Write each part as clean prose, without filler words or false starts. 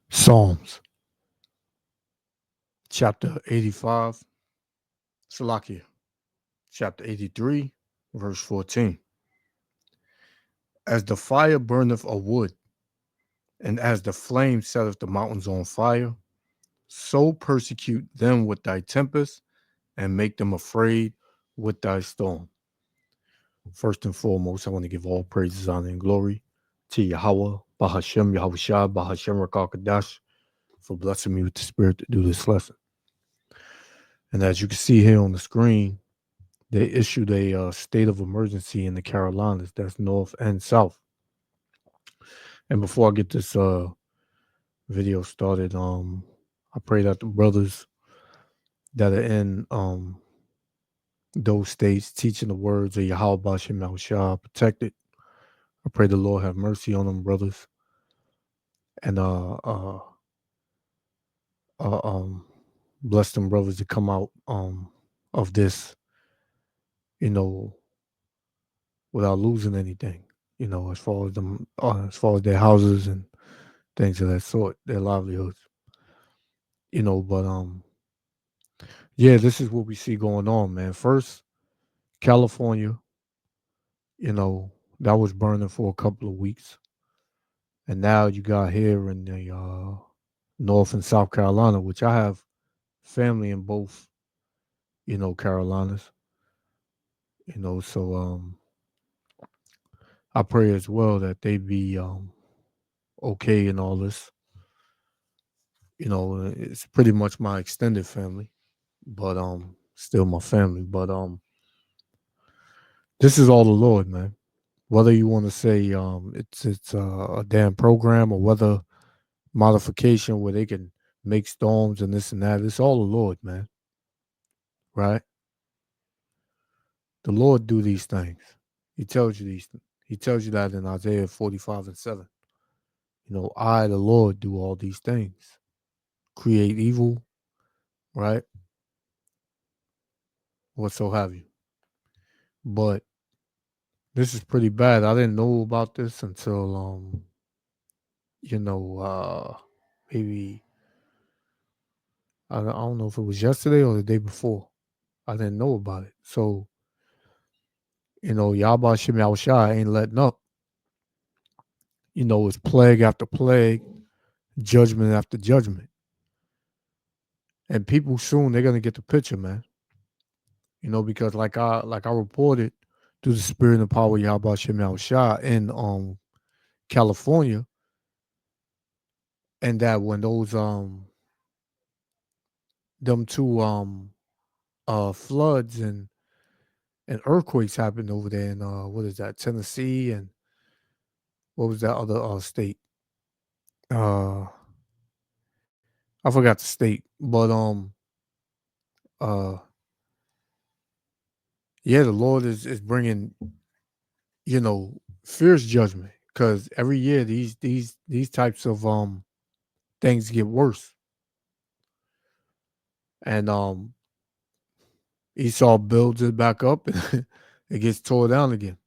Psalms chapter 85, Salakia, chapter 83, verse 14. As the fire burneth a wood, and as the flame setteth the mountains on fire, so persecute them with thy tempest, and make them afraid with thy storm. First and foremost, I want to give all praises, honor, and glory to Yahweh, Bahashem, Yahushua, Bahashem Rakakadash, for blessing me with the spirit to do this lesson. And as you can see here on the screen, they issued a state of emergency in the Carolinas. That's north and south. And before I get this video started, I pray that the brothers that are in those states teaching the words of Yahweh Bashem Yahushua protected. I pray the Lord have mercy on them, brothers, and bless them brothers to come out of this, without losing anything. As far as them, as far as their houses and things of that sort, their livelihoods. But yeah, this is what we see going on, man. First, California, that was burning for a couple of weeks, and now you got here in the North and South Carolina, which I have family in both, Carolinas. So I pray as well that they be okay in all this. It's pretty much my extended family, but still my family. But this is all the Lord, man. Whether you want to say it's a damn program or whether modification where they can make storms and this and that, it's all the Lord, man. Right? The Lord do these things. He tells you these. He tells you that in Isaiah 45:7. I, the Lord, do all these things. Create evil, right? What so have you. But this is pretty bad. I didn't know about this until maybe I don't know if it was yesterday or the day before. I didn't know about it. So, Yahba Shem Yahushua ain't letting up. It's plague after plague, judgment after judgment. And people soon they're gonna get the picture, man. Because like I reported through the spirit and power of Yahba Shem Yahushua in California, and that when those them two floods and earthquakes happened over there in what is that, Tennessee, and what was that other state? I forgot the state, but uh yeah, the Lord is bringing fierce judgment, because every year these types of things get worse, and Esau builds it back up and it gets tore down again,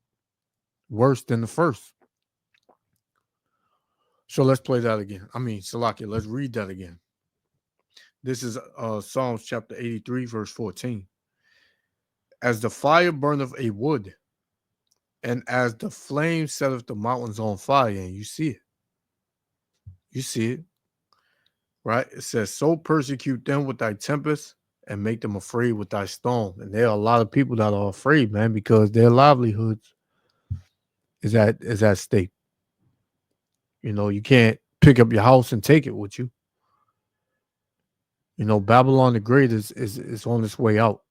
worse than the first. So let's play that again. I mean, Salakia, let's read that again. This is Psalms chapter 83, verse 14. As the fire burneth a wood, and as the flame setteth the mountains on fire, and you see it. You see it, right? It says, so persecute them with thy tempest and make them afraid with thy storm. And there are a lot of people that are afraid, man, because their livelihoods is at stake. You can't pick up your house and take it with you. Babylon the Great is on its way out.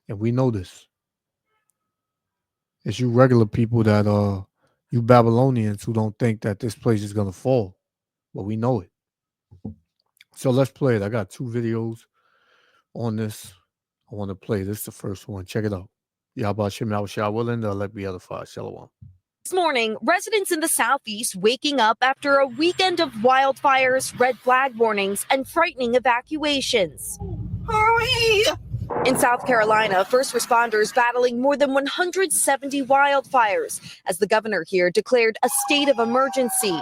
And we know this. It's you regular people that you Babylonians who don't think that this place is gonna fall. But we know it. So let's play it. I got 2 videos on this. I want to play. This is the first one. Check it out. Yahba Shem Yahushua willing, let me edify. Shalom. This morning, residents in the southeast waking up after a weekend of wildfires, red flag warnings, and frightening evacuations. Hurry! In South Carolina, first responders battling more than 170 wildfires as the governor here declared a state of emergency.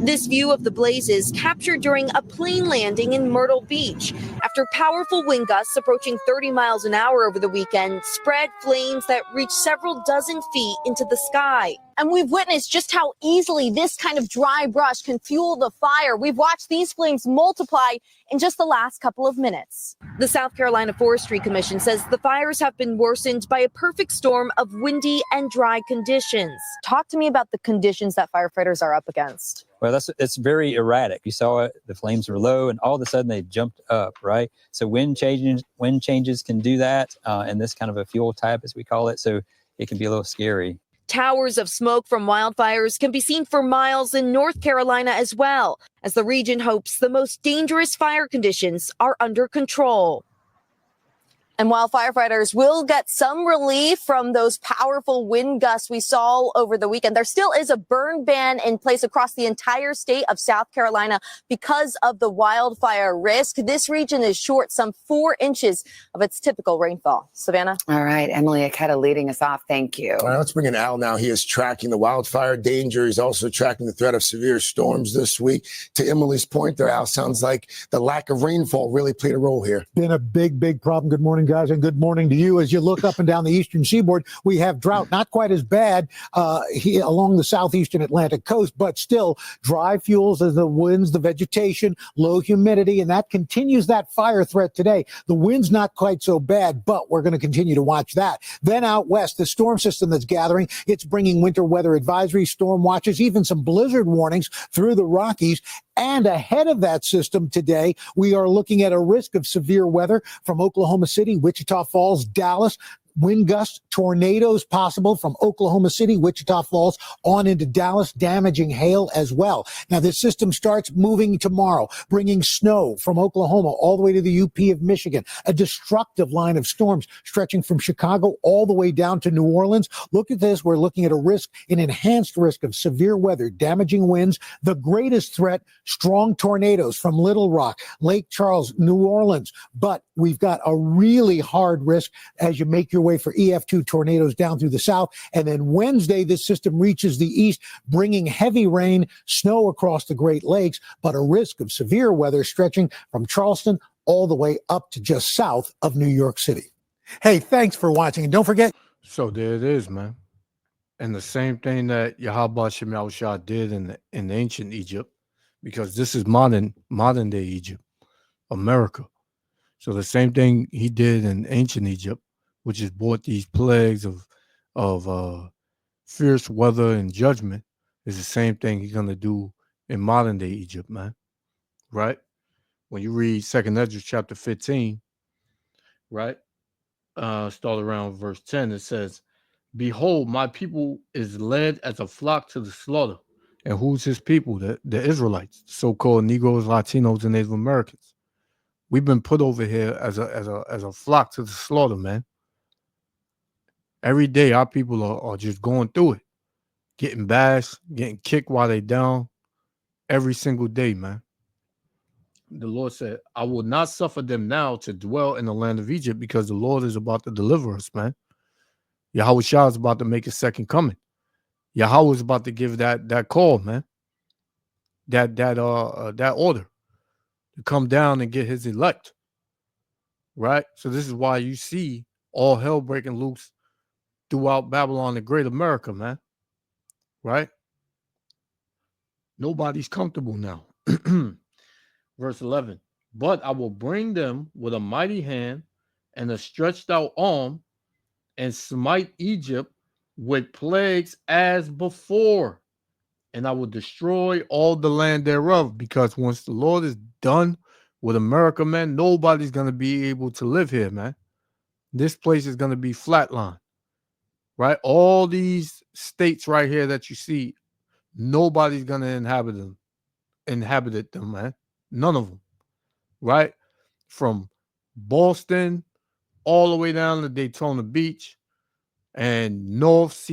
This view of the blazes captured during a plane landing in Myrtle Beach after powerful wind gusts approaching 30 miles an hour over the weekend spread flames that reached several dozen feet into the sky. And we've witnessed just how easily this kind of dry brush can fuel the fire. We've watched these flames multiply in just the last couple of minutes. The South Carolina Forestry Commission says the fires have been worsened by a perfect storm of windy and dry conditions. Talk to me about the conditions that firefighters are up against. Well, it's very erratic. You saw it, the flames were low and all of a sudden they jumped up, right? So wind changes can do that, and this kind of a fuel type, as we call it. So it can be a little scary. Towers of smoke from wildfires can be seen for miles in North Carolina as well, as the region hopes the most dangerous fire conditions are under control. And while firefighters will get some relief from those powerful wind gusts we saw over the weekend, there still is a burn ban in place across the entire state of South Carolina because of the wildfire risk. This region is short some 4 inches of its typical rainfall. Savannah? All right, Emily Aketa leading us off. Thank you. All right, let's bring in Al now. He is tracking the wildfire danger. He's also tracking the threat of severe storms this week. To Emily's point there, Al, sounds like the lack of rainfall really played a role here. Been a big problem. Good morning, guys, and good morning to you. As you look up and down the eastern seaboard, we have drought, not quite as bad here along the southeastern Atlantic coast, but still dry fuels as the winds, the vegetation, low humidity, and that continues that fire threat today. The wind's not quite so bad, but we're going to continue to watch that. Then out west, the storm system that's gathering, it's bringing winter weather advisories, storm watches, even some blizzard warnings through the Rockies. And ahead of that system today, we are looking at a risk of severe weather from Oklahoma City, Wichita Falls, Dallas. Wind gusts, tornadoes possible from Oklahoma City, Wichita Falls on into Dallas, damaging hail as well. Now, this system starts moving tomorrow, bringing snow from Oklahoma all the way to the UP of Michigan, a destructive line of storms stretching from Chicago all the way down to New Orleans. Look at this. We're looking at a risk, an enhanced risk of severe weather, damaging winds. The greatest threat, strong tornadoes from Little Rock, Lake Charles, New Orleans. But we've got a really hard risk as you make your way for EF2 tornadoes down through the south. And then Wednesday, this system reaches the east, bringing heavy rain, snow across the Great Lakes, but a risk of severe weather stretching from Charleston all the way up to just south of New York City. Hey, thanks for watching. And don't forget. So there it is, man. And the same thing that Yahweh Shem Yahushua did in ancient Egypt, because this is modern day Egypt, America. So the same thing he did in ancient Egypt, which has brought these plagues of fierce weather and judgment, is the same thing he's going to do in modern day Egypt, man. Right? When you read 2nd Ezra chapter 15, right? Start around verse 10, it says, "Behold, my people is led as a flock to the slaughter." And who's his people? The Israelites, so-called Negroes, Latinos, and Native Americans. We've been put over here as a flock to the slaughter, man. Every day, our people are just going through it, getting bashed, getting kicked while they down. Every single day, man. The Lord said, "I will not suffer them now to dwell in the land of Egypt, because the Lord is about to deliver us, man." Yahweh Shah is about to make a second coming. Yahweh is about to give that call, man. That order to come down and get his elect. Right? So this is why you see all hell breaking loose throughout Babylon and Great America, man. Right? Nobody's comfortable now. Verse 11. "But I will bring them with a mighty hand and a stretched out arm, and smite Egypt with plagues as before. And I will destroy all the land thereof." Because once the Lord is done with America, man, nobody's going to be able to live here, man. This place is going to be flatline. Right? All these states right here that you see, nobody's going to inhabit them, man. None of them. Right? From Boston all the way down to Daytona Beach and north,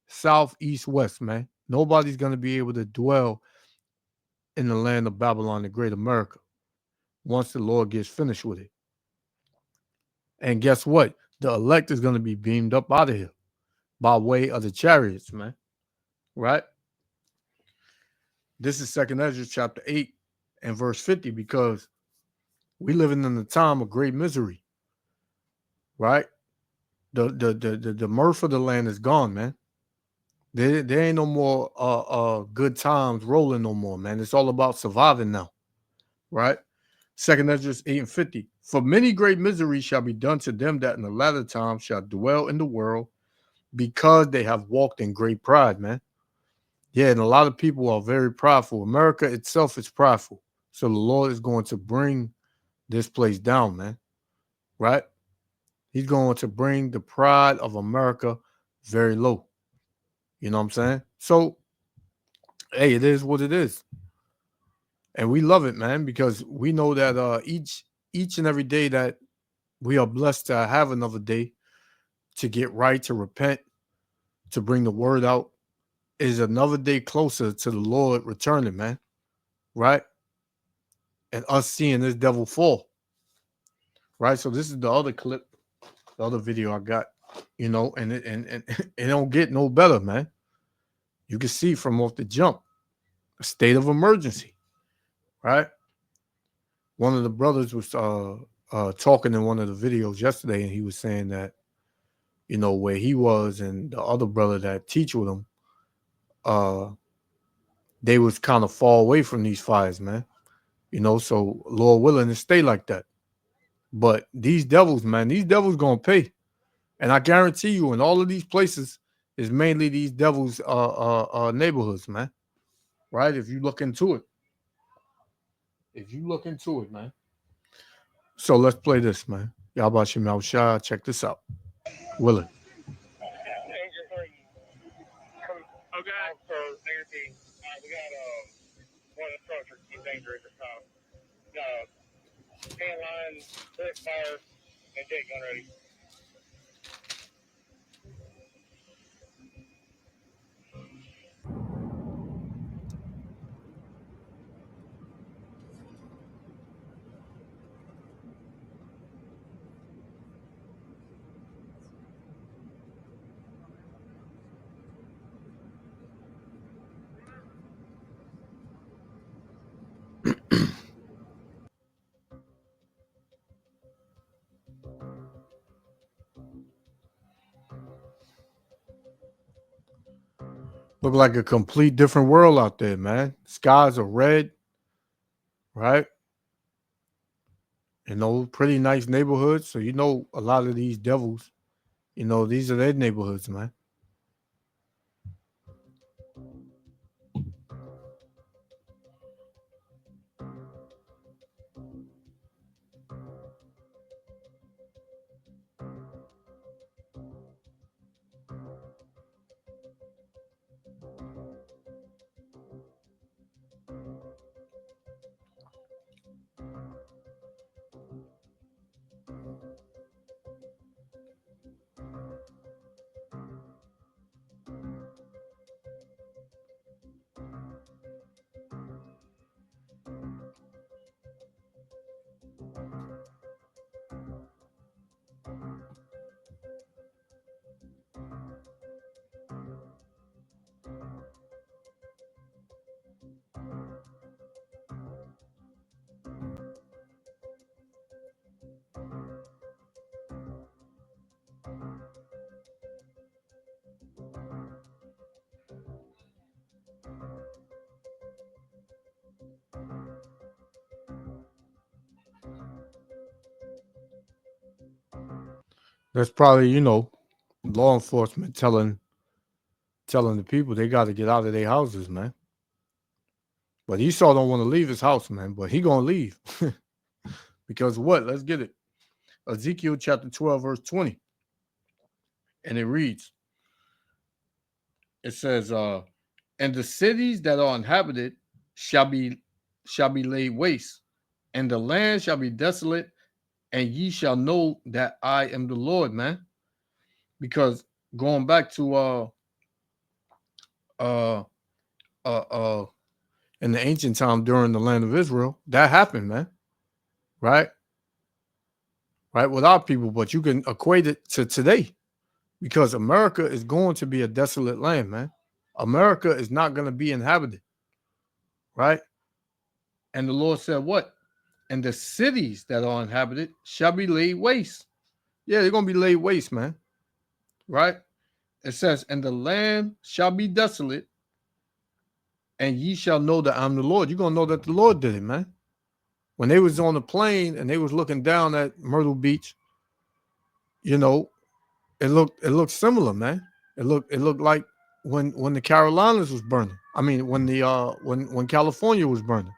south, east, west, man. Nobody's going to be able to dwell in the land of Babylon, the Great America, once the Lord gets finished with it. And guess what? The elect is going to be beamed up out of here by way of the chariots, man. Right? This is 2nd Ezra chapter 8 and verse 50, because we living in a time of great misery, right? The mirth of the land is gone, man. There ain't no more good times rolling no more, man. It's all about surviving now, right? 2nd Ezra 8 and 50. For many great miseries shall be done to them that in the latter time shall dwell in the world, because they have walked in great pride, man. Yeah, and a lot of people are very prideful. America itself is prideful. So the Lord is going to bring this place down, man. Right? He's going to bring the pride of America very low. You know what I'm saying? So, hey, it is what it is. And we love it, man, because we know that each and every day that we are blessed to have another day to get right, to repent, to bring the word out, is another day closer to the Lord returning, man. Right? And us seeing this devil fall. Right? So this is the other clip, the other video I got, you know, and it don't get no better, man. You can see from off the jump, a state of emergency, right? One of the brothers was talking in one of the videos yesterday, and he was saying that, you know, where he was and the other brother that teach with him, they was kind of far away from these fires, man. You know, so Lord willing, to stay like that. But these devils, man, these devils gonna pay. And I guarantee you, in all of these places, is mainly these devils' neighborhoods, man. Right? If you look into it. Man. So let's play this, man. Yabashim Shah. Check this out. Willing. Okay. So, we got one of the structures keep dangerous at the top. Can line, quick fire, and take gun ready. Look like a complete different world out there, man. Skies are red, right? You know, pretty nice neighborhoods. So, you know, a lot of these devils, you know, these are their neighborhoods, man. That's probably, you know, law enforcement telling the people they got to get out of their houses, man. But Esau don't want to leave his house, man. But he gonna leave. Because what? Let's get it. Ezekiel chapter 12, verse 20. And it reads, it says, and the cities that are inhabited shall be laid waste, and the land shall be desolate, and ye shall know that I am the Lord, man. Because going back to in the ancient time during the land of Israel, that happened, man. Right? Right, with our people, but you can equate it to today, because America is going to be a desolate land, man. America is not going to be inhabited. right? And the Lord said, what? And the cities that are inhabited shall be laid waste. Yeah, they're going to be laid waste, man. Right? It says, and the land shall be desolate, and ye shall know that I'm the Lord. You're going to know that the Lord did it, man. When they was on the plane and they was looking down at Myrtle Beach, you know, it looked similar, man. It looked like when the Carolinas was burning. I mean, when California was burning.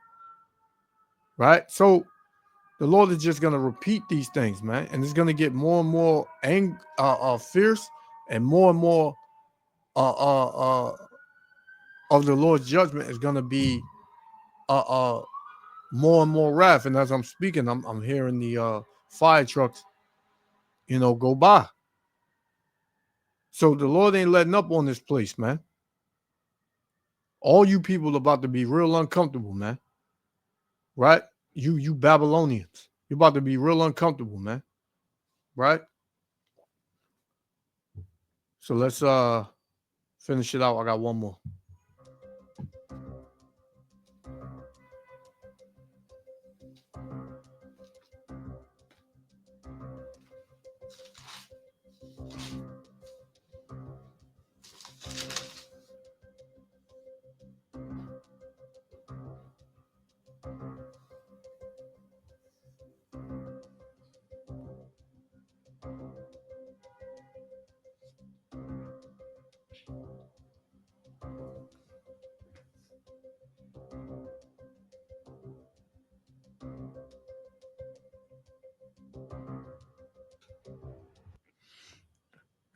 Right? So the Lord is just gonna repeat these things, man, and it's gonna get more and more fierce, and more of the Lord's judgment is gonna be more and more wrath. And as I'm speaking, I'm hearing the fire trucks, go by. So the Lord ain't letting up on this place, man. All you people are about to be real uncomfortable, man. Right? You Babylonians, you're about to be real uncomfortable, man. Right? So let's finish it out. I got one more.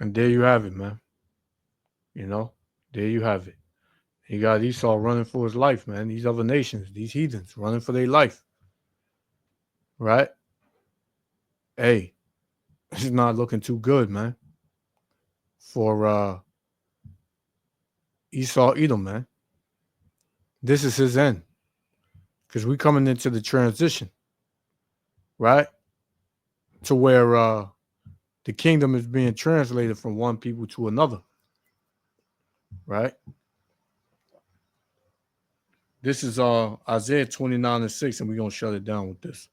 And there you have it, man. There you have it. You got Esau running for his life, man. These other nations, these heathens running for their life. Right? Hey, it's not looking too good, man. For Esau Edom, man. This is his end. Because we're coming into the transition. Right? To where the kingdom is being translated from one people to another. Right? This is Isaiah 29:6, and we're going to shut it down with this.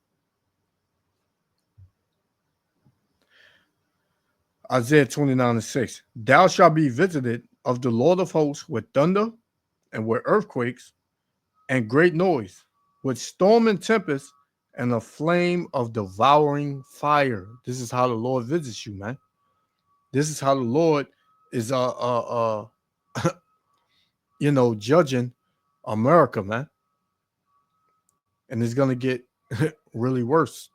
Isaiah 29:6. Thou shalt be visited of the Lord of hosts with thunder and with earthquakes and great noise, with storm and tempest and a flame of devouring fire. This is how the Lord visits you, man. This is how the Lord is judging America, man. And it's gonna get really worse.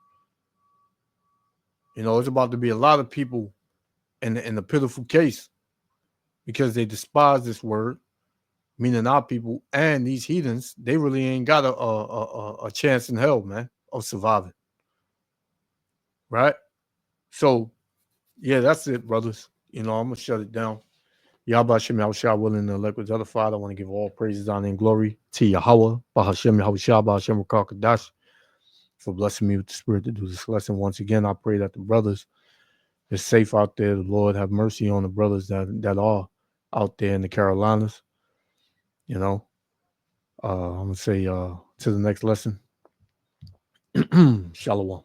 It's about to be a lot of people in a pitiful case because they despise this word, meaning our people, and these heathens. They really ain't got a chance in hell, man, of surviving. Right? So, yeah, that's it, brothers. I'm gonna shut it down. Yahweh Hashem Yahushua willing to elect with the other Father. I want to give all praises, honor, and glory to Yahweh, Bahashem Yahushua, Bahashem Rakakadash, for blessing me with the spirit to do this lesson. Once again, I pray that the brothers is safe out there. The Lord have mercy on the brothers that are out there in the Carolinas. I'm gonna say to the next lesson. Shalom.